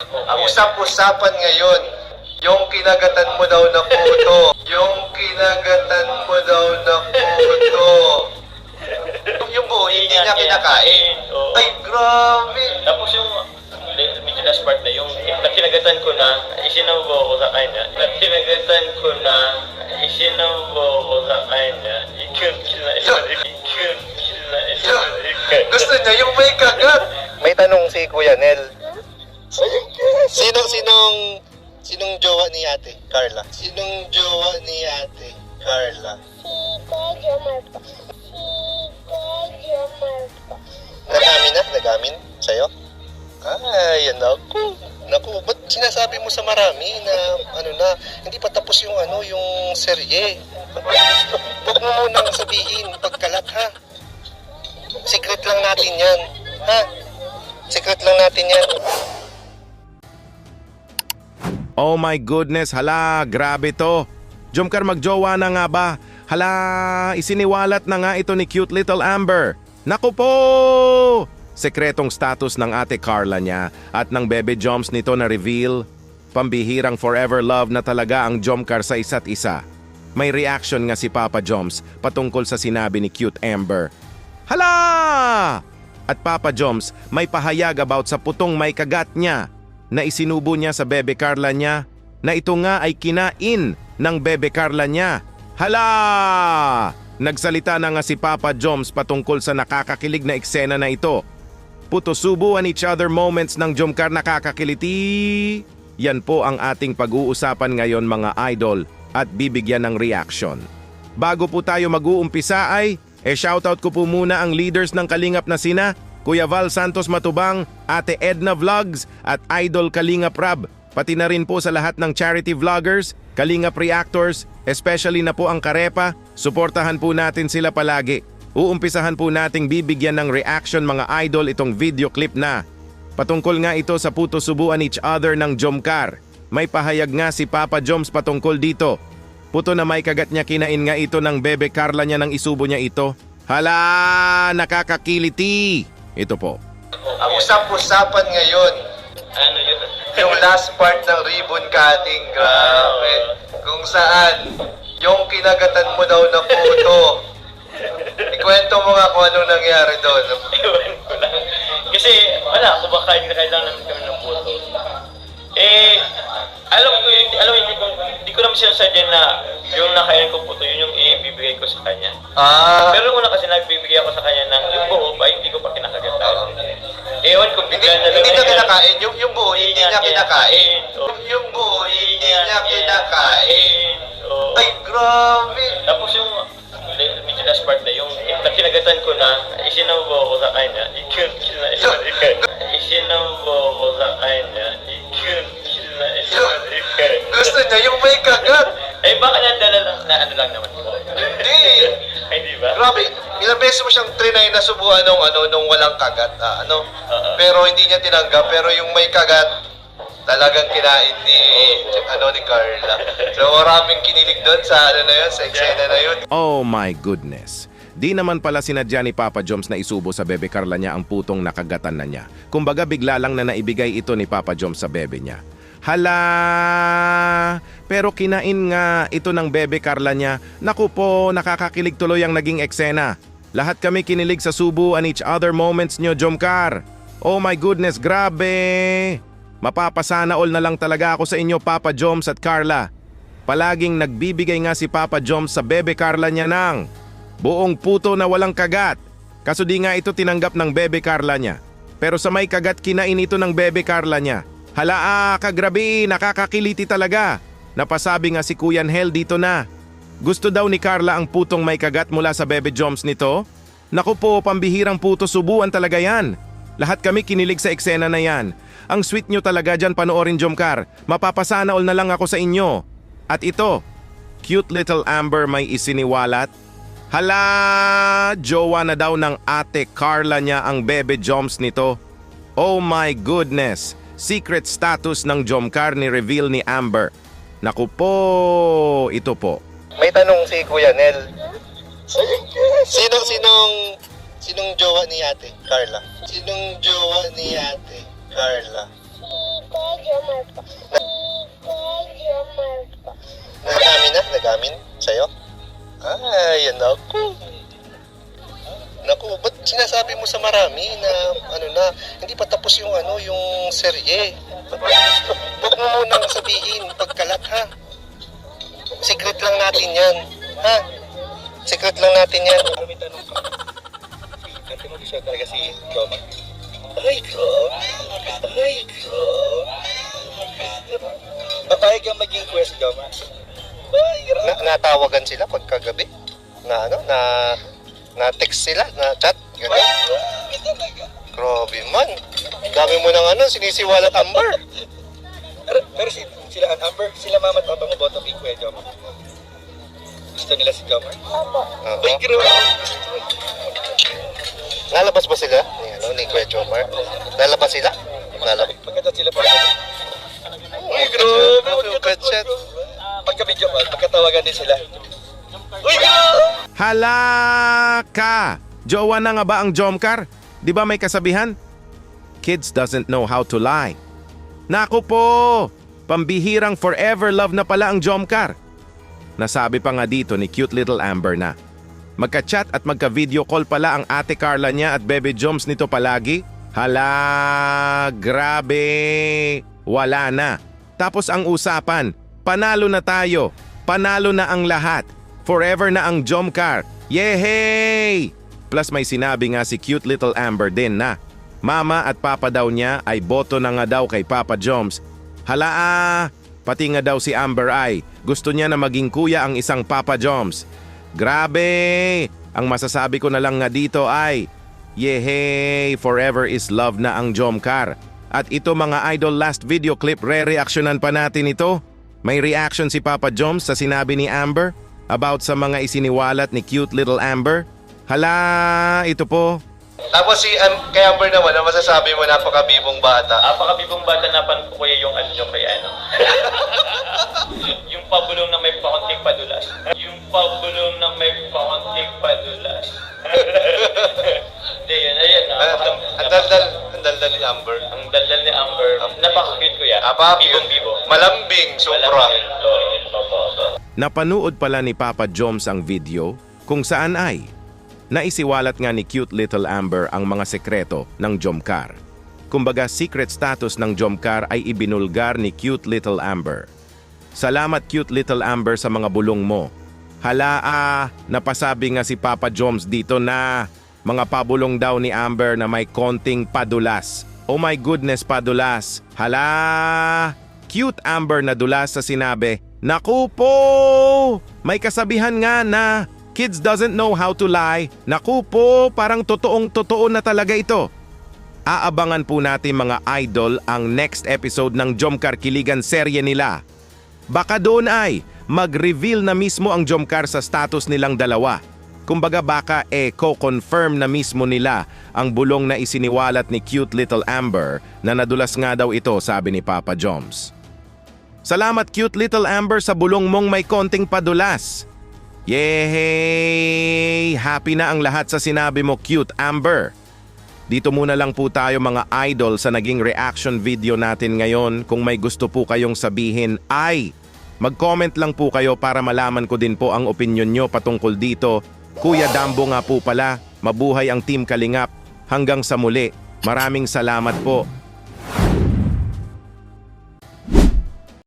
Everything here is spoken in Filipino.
Ang usap-usapan ngayon, yung kinagatan mo daw na puto. Yung kinagatan mo daw na puto. Yung buo, hindi niya kinakain. Oo. Ay, grabe. Tapos yung medyo last part na yung nakinagatan ko na, isinawa ko sa kanya. Nakinagatan ko na, isinawa ko sa kanya. Gusto niya yung may kagat. May tanong si Kuya Nel. Sinong jowa ni Ate Carla? Sinong jowa ni Ate Carla? Si Kuya Jomar po. Nagamin na? Nagamin? Sa'yo? Ay, naku. Naku, ba't sinasabi mo sa marami na, hindi pa tapos yung, yung serye? Huwag mo munang sabihin, pagkalat, ha? Secret lang natin yan, ha? Secret lang natin yan. Oh my goodness, hala, grabe to. Jomcar, magjowa na nga ba? Hala, isiniwalat na nga ito ni cute little Amber. Naku po! Sekretong status ng Ate Carla niya at ng Bebe Joms nito na reveal. Pambihirang forever love na talaga ang Jomcar sa isa't isa. May reaction nga si Papa Joms patungkol sa sinabi ni cute Amber. Hala! At Papa Joms may pahayag about sa putong may kagat niya na isinubo niya sa Bebe Carla niya na ito nga ay kinain ng Bebe Carla niya. Hala! Nagsalita na nga si Papa Joms patungkol sa nakakakilig na eksena na ito. Puto-subuan each other moments ng Jomcar nakakakiliti. Yan po ang ating pag-uusapan ngayon mga idol at bibigyan ng reaction. Bago po tayo mag-uumpisa ay, shoutout ko po muna ang leaders ng Kalingap na sina Kuya Val Santos Matubang, Ate Edna Vlogs at Idol Kalingap Rab. Pati na rin po sa lahat ng charity vloggers, Kalingap Reactors, especially na po ang Karepa, suportahan po natin sila palagi. Uumpisahan po nating bibigyan ng reaction mga idol itong video clip na. Patungkol nga ito sa puto-subuan each other ng Jomcar. May pahayag nga si Papa Joms patungkol dito. Puto na may kagat niya kinain nga ito ng Bebe Carla niya nang isubo niya ito. Hala, nakakakiliti. Ito po. Ang usap-usapan ngayon, Ano yun? yung last part ng ribbon cutting, grabe. Kung saan, yung kinagatan mo daw na puto. Ikwento mo nga kung anong nangyari doon. Ewan ko lang. Kasi, wala, kumakain na kailangan namin kami ng puto. Hindi ko naman sinasadya na yung nakain ko puto, yun yung ibibigay ko sa kanya. Pero una kasi nagbibigay ako sa kanya ng yung buo pa, hindi ko pa kinakagatan. Ewan ko, Hindi, bigla na lang. hindi niya kinakain. Yung buo, hindi niya kinakain. Oo. Yung buo, hindi niya kinakain. Oo. Ay, grabe. Tapos yung medyo last part na yung nakinagatan ko na, isinawa ko sa kanya. Isinawa ko sa kanya. Gusto niya yung may kagat. Baka nadala na ano lang naman ko. Hindi. Ay, di ba? Grabe, ilang beses mo siyang trinay na subuan nung walang kagat. Pero hindi niya tinanggap. Pero yung may kagat, talagang kinain ni Carla. So maraming kinilig doon sa sa eksena na yun. Oh my goodness. Di naman pala sinadya ni Papa Joms na isubo sa Bebe Carla niya ang putong nakagatan na niya. Kumbaga bigla lang na naibigay ito ni Papa Joms sa bebe niya. Hala! Pero kinain nga ito ng Bebe Carla niya. Naku po, nakakakilig tuloy ang naging eksena. Lahat kami kinilig sa subuan each other moments nyo, Jomcar. Oh my goodness, grabe! Mapapasana all na lang talaga ako sa inyo, Papa Joms at Carla. Palaging nagbibigay nga si Papa Joms sa Bebe Carla niya ng buong puto na walang kagat. Kaso di nga ito tinanggap ng Bebe Carla niya. Pero sa may kagat kinain ito ng Bebe Carla niya. Hala kagrabe, nakakakiliti talaga. Napasabi nga si Kuya Hel dito na. Gusto daw ni Carla ang putong may kagat mula sa Bebe Joms nito? Naku po, pambihirang puto subuan talaga yan. Lahat kami kinilig sa eksena na yan. Ang sweet nyo talaga dyan panoorin Jomcar. Mapapasana all na lang ako sa inyo. At ito, cute little Amber may isiniwalat. Hala, jowa na daw ng Ate Carla niya ang Bebe Joms nito. Oh my goodness. Secret status ng Jomcar ni reveal ni Amber. Naku po, ito po. May tanong si Kuya Nel. Sinong jowa ni Ate Carla? Sinong jowa ni Ate Carla? Si Kuya po. Si Kuya Jomar po. Nagamin na? Nagamin sa'yo? Ay, naku. Naku, ba't sinasabi mo sa marami na ano na, hindi pa tapos yung ano, yung serye? Huwag mo munang sabihin pagkalat, ha? Secret lang natin yan, ha? Secret lang natin yan. May tanong ka. Ate mo, di siya talaga si Jomar. Ay, grabe. Ay, grabe. Papayag kang maging quest, Jomar. Ay, grabe. Natawagan sila pagkagabi? Na ano, na text sila, na chat? Ganun. Ay, grabe talaga. Grabe man. Dami mo ng ano, sinisiwalat Amber. Pero sila Amber, sila mama at papa mo boto kay Kuya Jomar. Gusto nila si Jomar? Opo. Ay, grabe. Nalabas ba sila? Ni Kuya Jomar? Nalabas sila? Nalabas. Pagkatapos sila pa. Ay, grabe. Pagka-chat. Pagka-video call, pagkatawagan din sila. Uy, grabe. Hala ka! Jowa na nga ba ang Jomcar? Di ba may kasabihan? Kids doesn't know how to lie. Naku po! Pambihirang forever love na pala ang Jomcar. Nasabi pa nga dito ni cute little Amber na magka-chat at magka-video call pala ang ate Carla niya at Bebe Joms nito palagi. Hala, grabe! Wala na. Tapos ang usapan, panalo na tayo. Panalo na ang lahat. Forever na ang Jomcar. Yehey! Plus may sinabi nga si cute little Amber din na mama at papa daw niya ay boto na nga daw kay Papa Joms. Hala pati nga daw si Amber ay gusto niya na maging kuya ang isang Papa Joms. Grabe! Ang masasabi ko na lang nga dito ay yehey! Forever is love na ang Jomcar. At ito mga idol, last video clip, re-reactionan pa natin ito. May reaction si Papa Joms sa sinabi ni Amber about sa mga isiniwalat ni cute little Amber. Hala, ito po. Tapos kay Amber naman, ang masasabi mo, napakabibong bata. Apakabibong bata na pan ko kuya yung ano nyo kay ano. Yung pabulong na may pakunting padulas. Yung pabulong na may pakunting padulas. Hindi yun, ayun. Ang daldal ni Amber. Ang daldal ni Amber. Napaka-cute kuya. Bibong-bibo. Malambing, sobra. Napanood pala ni Papa Joms ang video kung saan ay naisiwalat nga ni cute little Amber ang mga sekreto ng Jomcar. Kumbaga secret status ng Jomcar ay ibinulgar ni cute little Amber. Salamat cute little Amber sa mga bulong mo. Hala napasabi nga si Papa Joms dito na mga pabulong daw ni Amber na may konting padulas. Oh my goodness, padulas. Hala! Cute Amber na dulas sa sinabi, naku po! May kasabihan nga na kids doesn't know how to lie. Naku po, parang totoong-totoo na talaga ito. Aabangan po natin mga idol ang next episode ng Jomcar Kiligan serye nila. Baka doon ay mag-reveal na mismo ang Jomcar sa status nilang dalawa. Kumbaga baka ko-confirm na mismo nila ang bulong na isiniwalat ni cute little Amber na nadulas nga daw ito, sabi ni Papa Joms. Salamat cute little Amber sa bulong mong may konting padulas. Yehey! Happy na ang lahat sa sinabi mo, cute Amber. Dito muna lang po tayo mga idol sa naging reaction video natin ngayon. Kung may gusto po kayong sabihin ay mag-comment lang po kayo para malaman ko din po ang opinion nyo patungkol dito. Kuya Dambo nga po pala, mabuhay ang Team Kalingap. Hanggang sa muli, maraming salamat po.